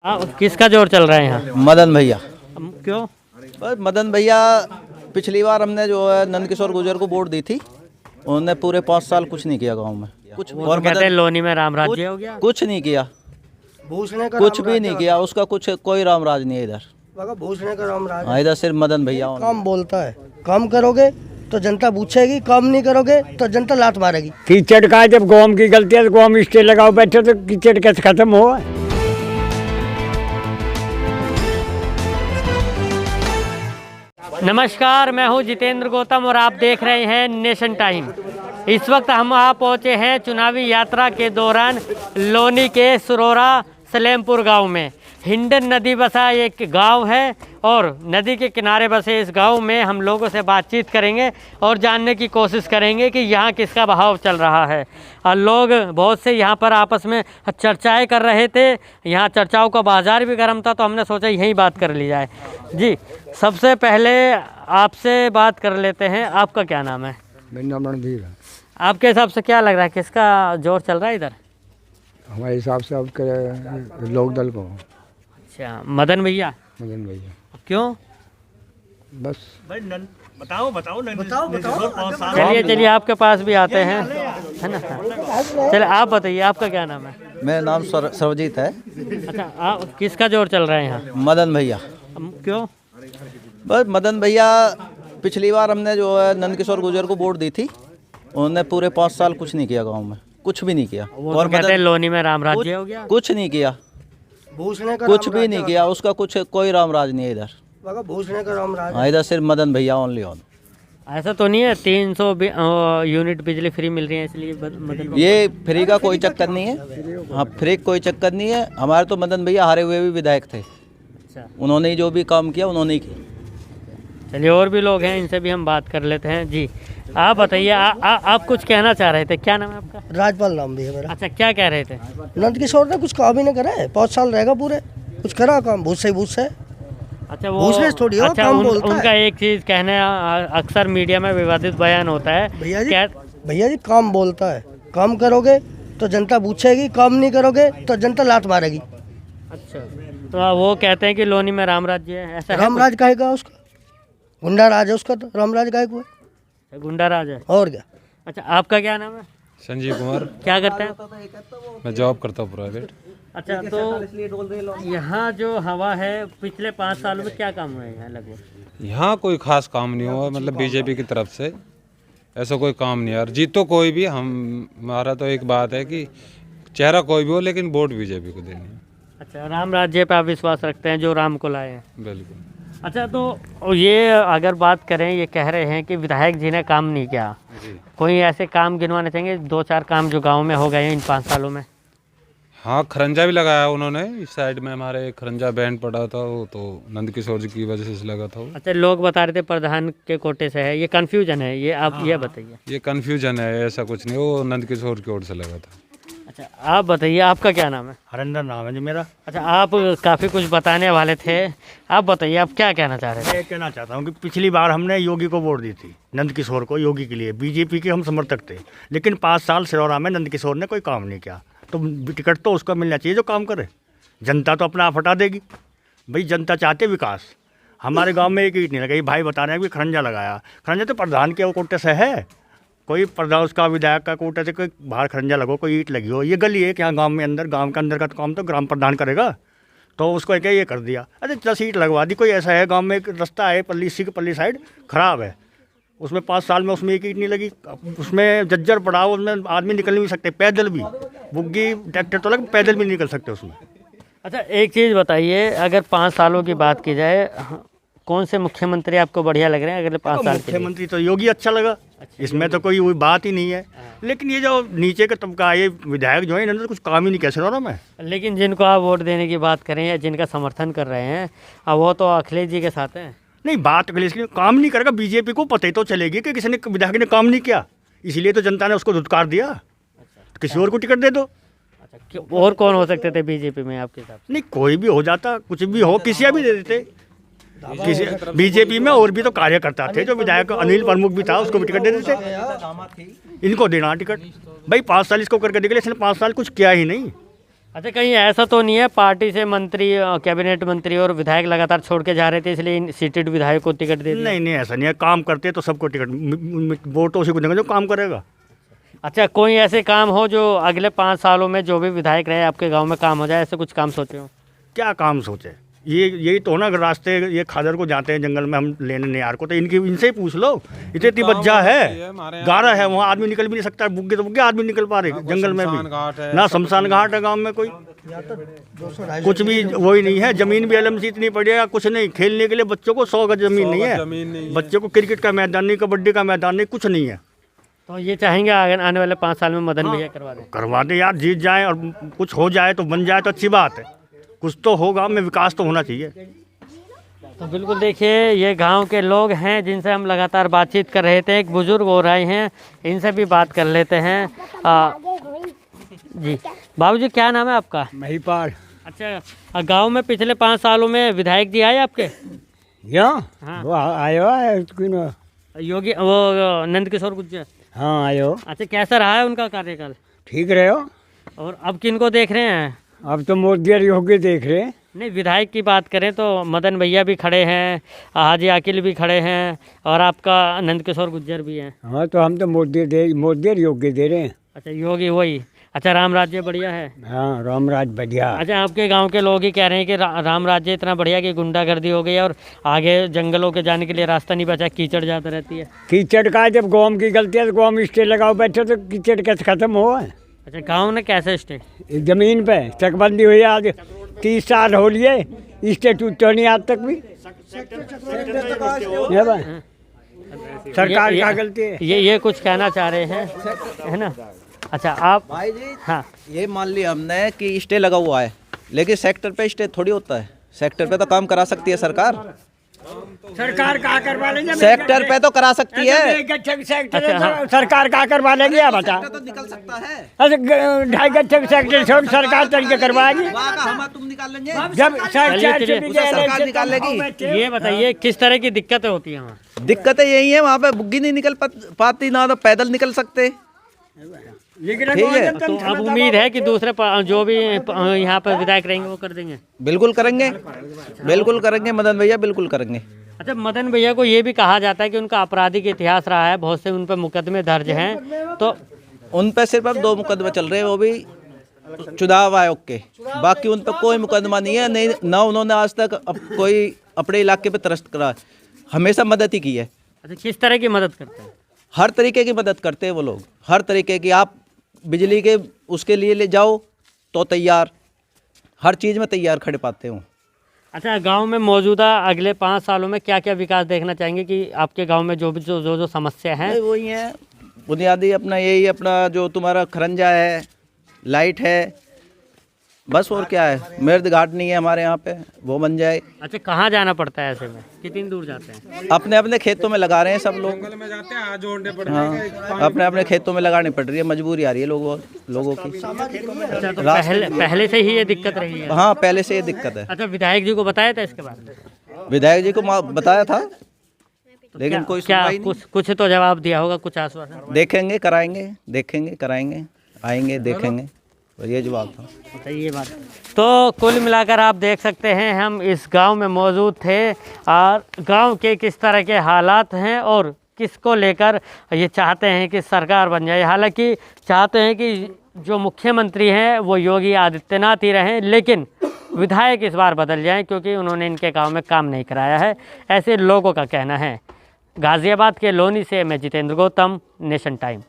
किसका जोर चल रहा है यहाँ? मदन भैया। क्यों? बस मदन भैया, पिछली बार हमने जो है नंदकिशोर गुर्जर को वोट दी थी, उन्होंने पूरे 5 साल कुछ नहीं किया गांव में कुछ। और कहते हैं लोनी में राम राज्य हो गया। कुछ नहीं किया, कुछ भी नहीं किया उसका, कुछ कोई राम राज नहीं है इधर। भूषण का राम राज इधर सिर्फ मदन भैया। काम बोलता है, काम करोगे तो जनता पूछेगी, काम नहीं करोगे तो जनता लात मारेगी। कीचड़ का जब गौम की गलती है तो गौम स्टे लगाओ बैठे तो कीचड़ कैसे खत्म हो। नमस्कार, मैं हूं जितेंद्र गौतम और आप देख रहे हैं नेशन टाइम। इस वक्त हम आ पहुंचे हैं चुनावी यात्रा के दौरान लोनी के सुरोरा सलेमपुर गांव में। हिंडन नदी बसा एक गांव है और नदी के किनारे बसे इस गांव में हम लोगों से बातचीत करेंगे और जानने की कोशिश करेंगे कि यहाँ किसका बहाव चल रहा है। और लोग बहुत से यहाँ पर आपस में चर्चाएं कर रहे थे। यहाँ चर्चाओं का बाजार भी गर्म था, तो हमने सोचा यहीं बात कर ली जाए। जी, सबसे पहले आपसे बात कर लेते हैं। आपका क्या नाम है? मेरा नाम रणधीर है। आपके हिसाब से क्या लग रहा है, किसका जोर चल रहा है इधर? हमारे हिसाब से आपके लोक दल को। अच्छा, मदन भैया। मदन भैया। क्यों? बस बताओ। चलिए आपके पास भी आते हैं, है ना। चलिए आप बताइए, आपका क्या नाम है? मेरा नाम सर्वजीत है। अच्छा, किसका जोर चल रहा है यहाँ? मदन भैया। क्यों? बस मदन भैया, पिछली बार हमने जो है नंदकिशोर गुर्जर को वोट दी थी, उन्होंने पूरे 5 साल कुछ नहीं किया गांव में, कुछ भी नहीं किया। और कहते हैं लोनी में राम राज्य हो गया। कुछ नहीं किया, कुछ भी नहीं किया उसका, कुछ कोई राम राज नहीं है इधर। भूषण का राम राज इधर सिर्फ मदन भैया ओनली ऑन। ऐसा तो नहीं है 300 यूनिट बिजली फ्री मिल रही है इसलिए मदन? ये फ्री का कोई चक्कर नहीं है। हाँ, फ्री कोई चक्कर नहीं है। हमारे तो मदन भैया हारे हुए भी विधायक थे। अच्छा, उन्होंने जो भी काम किया उन्होंने ही किया। चलिए और भी लोग हैं, इनसे भी हम बात कर लेते हैं। जी, आप बताइए, आप कुछ कहना चाह रहे थे, क्या नाम है आपका? राजपाल नाम भी है मेरा। अच्छा, क्या कह रहे थे? नंदकिशोर ने कुछ काम ही नहीं करा है, 5 साल रहेगा पूरे, कुछ करा काम भूस से। अच्छा, वो भूसने से थोड़ी हो, अच्छा, काम बोलता उनका है। एक चीज़ कहने अक्सर मीडिया में विवादित बयान होता है। भैया जी काम बोलता है, काम करोगे तो जनता पूछेगी, काम नहीं करोगे तो जनता लात मारेगी। अच्छा, तो वो कहते हैं कि लोनी में राम राज्य है, ऐसा है? राम राज काहे का उसका? गुंडा राज है उसका, तो राम राज काहे को है? गुंडा राज है और क्या? अच्छा, आपका क्या नाम है? संजीव कुमार। क्या करते हैं? मैं जॉब करता हूँ प्राइवेट। अच्छा, तो यहाँ जो हवा है पिछले 5 सालों में क्या काम हुआ है यहाँ लगभग? यहाँ कोई खास काम नहीं हुआ, मतलब बीजेपी की तरफ से ऐसा कोई काम नहीं है। और जीतो कोई भी, हमारा तो एक बात है कि चेहरा कोई भी हो लेकिन वोट बीजेपी को देनी है। अच्छा, राम राज्य पे आप विश्वास रखते हैं जो राम को लाए हैं? बिल्कुल। अच्छा, तो ये अगर बात करें, ये कह रहे हैं कि विधायक जी ने काम नहीं किया, कोई ऐसे काम गिनवाने चाहेंगे 2-4 काम जो गांव में हो गए हैं इन 5 सालों में? हाँ, खरंजा भी लगाया उन्होंने। इस साइड में हमारे खरंजा बैंड पड़ा था, वो तो नंदकिशोर जी की वजह से लगा था वो। अच्छा, लोग बता रहे थे प्रधान के कोटे से है, ये कन्फ्यूजन है, ये आप ये बताइए। ये कन्फ्यूजन है, ऐसा कुछ नहीं, वो नंदकिशोर की ओर से लगा था। अच्छा, आप बताइए, आपका क्या नाम है? हरिंदर नाम है जी मेरा। अच्छा, आप काफ़ी कुछ बताने वाले थे, आप बताइए आप क्या कहना चाह रहे थे? मैं कहना चाहता हूँ कि पिछली बार हमने योगी को वोट दी थी, नंदकिशोर को, योगी के लिए। बीजेपी के हम समर्थक थे, लेकिन 5 साल सिरौरा में नंदकिशोर ने कोई काम नहीं किया। तो टिकट तो उसको मिलना चाहिए जो काम करे। जनता तो अपना आप हटा देगी भाई, जनता चाहते विकास। हमारे गाँव में एक ईंट नहीं लगाई, भाई बता रहे हैं कि खरंजा लगाया। खरंजा तो प्रधान के कोटे से है, कोई प्रधान उसका विधायक का कोटे से कोई बाहर खरंजा लगो, कोई ईंट लगी हो। ये गली है कि यहाँ गाँव के अंदर का काम तो ग्राम प्रधान करेगा, तो उसको क्या ये कर दिया। अरे 10 ईंट लगवा दी। कोई ऐसा है गांव में एक रास्ता है पल्ली साइड ख़राब है, उसमें 5 साल में उसमें एक ईंट नहीं लगी, उसमें जज्जर पड़ा, उसमें आदमी निकल नहीं सकते, पैदल भी, बुग्गी ट्रैक्टर तो लग, पैदल भी नहीं निकल सकते उसमें। अच्छा, एक चीज़ बताइए, अगर 5 सालों की बात की जाए, कौन से मुख्यमंत्री आपको बढ़िया लग रहे हैं अगले 5 साल के? मुख्यमंत्री तो योगी अच्छा लगा। इसमें तो कोई बात ही नहीं है। लेकिन ये जो नीचे का तबका, ये विधायक जो है, इन्होंने तो कुछ काम ही नहीं किया सिरौरा में। लेकिन जिनको आप वोट देने की बात करें या जिनका समर्थन कर रहे हैं, अब वो तो अखिलेश जी के साथ हैं। नहीं, बात अखिलेश की काम नहीं करेगा, बीजेपी को पता ही तो चलेगी कि किसी ने विधायक ने काम नहीं किया, इसीलिए तो जनता ने उसको धुतकार दिया। तो किसी और को टिकट दे दो। अच्छा, और कौन हो सकते थे बीजेपी में आपके हिसाब से? नहीं, कोई भी हो जाता, कुछ भी हो, किसी भी दे देते। किसी बीजेपी में और भी तो कार्यकर्ता थे, जो विधायक अनिल प्रमुख भी था, उसको भी टिकट दे देते। इनको देना टिकट भाई, 5 साल इसको करके देखे, इसने 5 साल कुछ किया ही नहीं। अच्छा, कहीं ऐसा तो नहीं है पार्टी से मंत्री, कैबिनेट मंत्री और विधायक लगातार छोड़ के जा रहे थे, इसलिए इन सीटेड विधायक को टिकट दे दिया? नहीं नहीं, ऐसा नहीं है। काम करते तो सबको टिकट, वोट तो उसी को देंगे जो काम करेगा। अच्छा, कोई ऐसे काम हो जो अगले 5 सालों में जो भी विधायक रहे आपके गांव में काम हो जाए, ऐसे कुछ काम सोचे हो? क्या काम सोचे? यही तो ना, अगर रास्ते ये खादर को जाते हैं जंगल में हम लेने नियार को, तो इनसे ही पूछ लो। इतनी बज्जा है, गारा है, वहाँ आदमी निकल भी नहीं सकता। बुग्गे तो बुग्गे आदमी निकल पा रहे जंगल में भी ना। शमशान घाट है गाँव में, कोई कुछ भी वही नहीं है। जमीन भी LMC इतनी पड़ी है, कुछ नहीं। खेलने के लिए बच्चों को 100 गज जमीन नहीं है। बच्चों को क्रिकेट का मैदान नहीं, कबड्डी का मैदान नहीं, कुछ नहीं है। तो ये चाहेंगे आने वाले 5 साल में मदन भैया करवा दें यार, जीत जाए और कुछ हो जाए तो बन जाए तो अच्छी बात है। कुछ तो हो गाँव में, विकास तो होना चाहिए। तो बिल्कुल देखिए, ये गांव के लोग हैं जिनसे हम लगातार बातचीत कर रहे थे। एक बुजुर्ग हो रहे हैं, इनसे भी बात कर लेते हैं। जी बाबूजी, क्या नाम है आपका? महिपाल। अच्छा, गांव में पिछले 5 सालों में विधायक जी आए आपके? हाँ। वो आयो है योगी, वो नंद किशोर गुर्जर। हाँ आयो। अच्छा, कैसा रहा है उनका कार्यकाल? ठीक रहे हो। और अब किनको देख रहे हैं? अब तो मोदी और योगी देख रहे हैं। नहीं, विधायक की बात करें तो मदन भैया भी खड़े हैं, हाजी आकिल भी खड़े हैं, और आपका नंद किशोर गुर्जर भी हैं। हाँ, तो हम तो मोदी और योगी दे रहे हैं। अच्छा, योगी वही। अच्छा, राम राज्य बढ़िया है? हाँ, राम राज बढ़िया। अच्छा, आपके गांव के लोग ही कह रहे हैं कि राम राज्य इतना बढ़िया कि गुंडागर्दी हो गई है और आगे जंगलों के जाने के लिए रास्ता नहीं बचा, कीचड़ ज़्यादा रहती है। कीचड़ का जब गाँव की गलती है तो गाँव में स्टे लगाओ बैठे तो कीचड़ कैसे खत्म हो? अच्छा, गांव ने कैसे स्टे? जमीन पे चकबंदी हुई आज 30 साल हो लिए, स्टे टूटो नहीं आज तक भी। सरकार क्या गलती है? ये कुछ कहना चाह रहे हैं, है ना? अच्छा, आप भाई जी, हाँ, ये मान लिया हमने कि स्टे लगा हुआ है, लेकिन सेक्टर पे स्टे थोड़ी होता है। सेक्टर पे तो काम करा सकती है सरकार। सरकार का करवा लेगी? सेक्टर पे तो करा सकती है। सरकार का करवा लेगी? आप बता। तो निकल सकता है। अच्छा, 2.5 गट्ठे सेक्टर सरकार तरीके करवाएगी? हम तुम निकाल लेंगे जब सरकार निकाल लेगी। ये बताइए किस तरह की दिक्कतें होती हैं वहाँ? दिक्कतें यही है, वहाँ पे बुग्गी नहीं निकल पाती, ना तो पैदल निकल सकते। ठीक है, तो अब उम्मीद है कि दूसरे जो भी यहाँ पर विधायक रहेंगे वो कर देंगे? बिल्कुल करेंगे, बिल्कुल करेंगे मदन भैया, बिल्कुल करेंगे। अच्छा, मदन भैया को ये भी कहा जाता है कि उनका आपराधिक इतिहास रहा है, बहुत से उन पर मुकदमे दर्ज हैं, तो उन पर सिर्फ अब 2 मुकदमे चल रहे हैं, वो भी चुनाव आयोग के। बाकी उन पर कोई मुकदमा नहीं है, नहीं ना उन्होंने आज तक कोई अपने इलाके पे तरस्त करा, हमेशा मदद ही की है। अच्छा, किस तरह की मदद करते हैं? हर तरीके की मदद करते हैं वो लोग, हर तरीके की। आप बिजली के उसके लिए ले जाओ तो तैयार, हर चीज़ में तैयार खड़े पाते हो। अच्छा, गांव में मौजूदा अगले 5 सालों में क्या क्या विकास देखना चाहेंगे कि आपके गांव में जो भी जो समस्या है? वही है बुनियादी, अपना यही, अपना जो तुम्हारा खरंजा है, लाइट है, बस। और क्या है, मर्द घाट नहीं है हमारे यहाँ पे, वो बन जाए। अच्छा, कहाँ जाना पड़ता है ऐसे में? कितनी दूर जाते हैं? अपने अपने खेतों में लगा रहे हैं सब लोग। जंगल में जाते हैं, जोड़ने पड़ते हाँ, अपने अपने खेतों में लगानी पड़ रही है, मजबूरी आ रही है लोगों की। अच्छा, तो पहले से ही ये दिक्कत रही है? हाँ, पहले से ये दिक्कत है। अच्छा, विधायक जी को बताया था इसके बारे में? विधायक जी को बताया था, लेकिन कोई क्या सुनवाई नहीं। कुछ तो जवाब दिया होगा, कुछ आश्वासन? देखेंगे, कराएंगे, देखेंगे, कराएंगे, आएंगे, देखेंगे, और ये जवाब था। अच्छा, ये बात। तो कुल मिलाकर आप देख सकते हैं, हम इस गांव में मौजूद थे और गांव के किस तरह के हालात हैं और किसको लेकर ये चाहते हैं कि सरकार बन जाए। हालांकि चाहते हैं कि जो मुख्यमंत्री हैं वो योगी आदित्यनाथ ही रहें, लेकिन विधायक इस बार बदल जाएं क्योंकि उन्होंने इनके गांव में काम नहीं कराया है, ऐसे लोगों का कहना है। गाज़ियाबाद के लोनी से मैं जितेंद्र गौतम, नेशन टाइम।